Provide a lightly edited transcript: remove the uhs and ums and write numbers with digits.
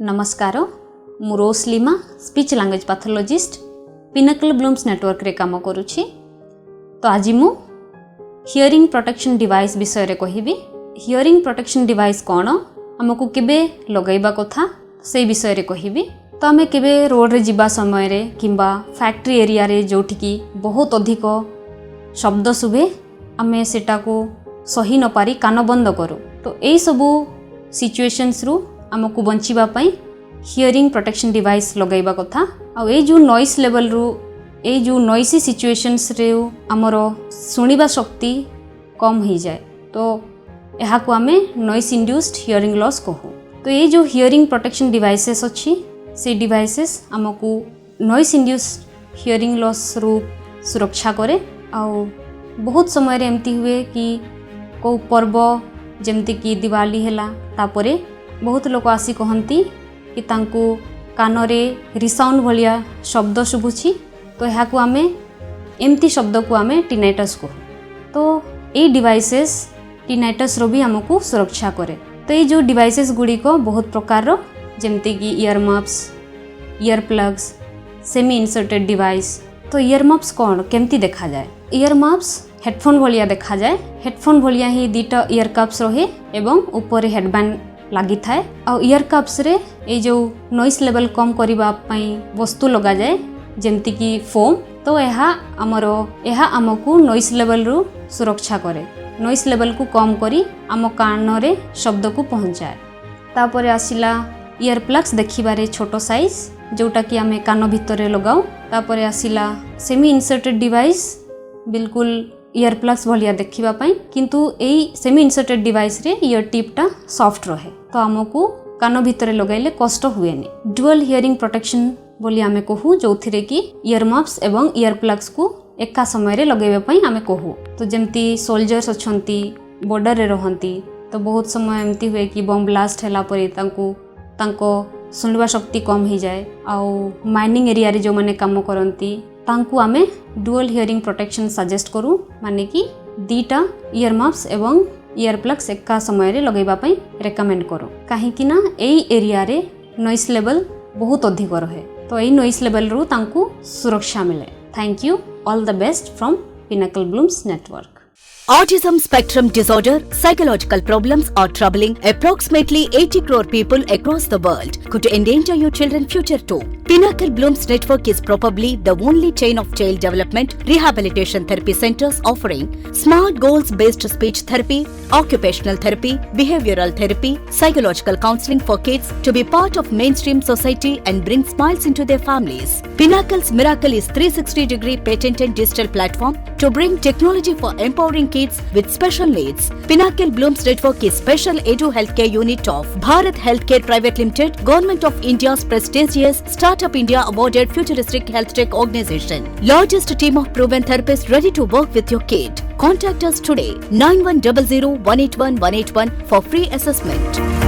नमस्कार मु Roslima speech language pathologist pinnacle blooms network रे काम करुछि। तो आज मु हियरिंग प्रोटेक्शन डिवाइस विषय रे कहिबी। हियरिंग प्रोटेक्शन डिवाइस कौन, हमकु केबे लगैबा कथा से विषय रे कहिबी। तो आमे केबे रोड रे जिबा समय रे किंबा फैक्ट्री एरिया रे जोठिकी बहुत अधिक शब्द शुभे आमे सेटा को सही न पारी कान बंद करू। तो एई सबु सिचुएशंस रु आमको बंचिबा पई हियरिंग प्रोटेक्शन डिवाइस लगैबा कथा। आ ए जो नॉइस लेवल रु ए जो नॉइसी सिचुएशंस रे हमर सुनिबा शक्ति कम हो जाए, तो यहाँ को आमे नॉइस इंड्यूस्ड हियरिंग लॉस कहू। तो ये जो हियरिंग प्रोटेक्शन डिवाइसेस अच्छी से डिवाइसेस आमको नॉइस इंड्यूस्ड हियरिंग लॉस रु सुरक्षा करे। आउ बहुत समय रे एमती हुए कि को पर्व जेमती कि दिवाली हैला तापरे बहुत लोक आसी कहती कि तांको कानरे रिसाउंड भलिया शब्द शुभुछि। तो यहाँ को आमे एमती शब्द को आमे टिनाइटस कहू। तो ये डिवाइसेस टिनाइटस रो भी हमको सुरक्षा करे। तो ये जो डिवाइसेस गुड़ी को बहुत प्रकार रो जेमती कि year muffs, ear plugs, semi inserted device. तो ईयर मफ्स कौन केमती देखा जाए? ईयर मफ्स हेडफोन भलिया देखा जाए। हेडफोन भलिया ही दीटा ईयर कप्स रहे एवं ऊपर हेडबैंड लगी थाए। आ ईयर कप्स रे ए जो नॉइस लेवल कम करबा पई वस्तु लगा जाए जेमती कि फोम। तो यह आमको नॉइस लेवल रु सुरक्षा करे, नॉइस लेवल को कम करी आम कान रे शब्द को पहुँचाए। तापर आसिला ईयर प्लग्स देखिबारे छोटो साइज जोटा कि आमे कान भितर लगाऊ। तापर आसिला सेमी इंसर्टेड डिवाइस बिल्कुल ईयर प्लग्स भलिया देखिबा पई, किंतु एई सेमी इंसर्टेड डिवाइस रे ईयर टिप टा सॉफ्ट रहे, तो आमको कान भितर लगाइले कष्ट हुएनी। डुअल हियरिंग प्रोटेक्शन बोली आमे कहू, जोथिरे कि ईयर मफ्स एवं ईयर प्लग्स को एका समय रे लगेबा पई आमे कहू। तो जेमती सोल्जर्स अछंती बॉर्डर रे रहंती, तो बहुत समय एमती हुए कि बम ब्लास्ट हैला परे तांको सुनवा शक्ति कम हो जाए। आउ माइनिंग एरिया रे जो माने काम करंती तांकु आमे डुअल हियरिंग प्रोटेक्शन सजेस्ट करू, माने कि दीटा ईयर मफ्स एवं ईयर प्लग्स एका समय रे लगेबा पई रेकमेंड करो। काहेकि ना एई एरिया रे नॉइस लेवल बहुत अधिक रहे, तो एई नॉइस लेवल रु तांकु सुरक्षा मिले। Thank you, all the best from Pinnacle blooms Network. Autism spectrum disorder, psychological problems are troubling approximately 80 crore people across the world. Could endanger your children's future too. Pinnacle Blooms Network is probably the only chain of child development rehabilitation therapy centers offering smart goals-based speech therapy, occupational therapy, behavioral therapy, psychological counseling for kids to be part of mainstream society and bring smiles into their families. Pinnacle's Miracle is 360-degree patented digital platform to bring technology for empowering kids with special needs. Pinnacle Blooms Network is special Edu Healthcare unit of Bharat Healthcare Private Limited, Government of India's prestigious Startup India awarded futuristic health tech organization. Largest team of proven therapists ready to work with your kid. Contact us today 9100 181 181 for free assessment.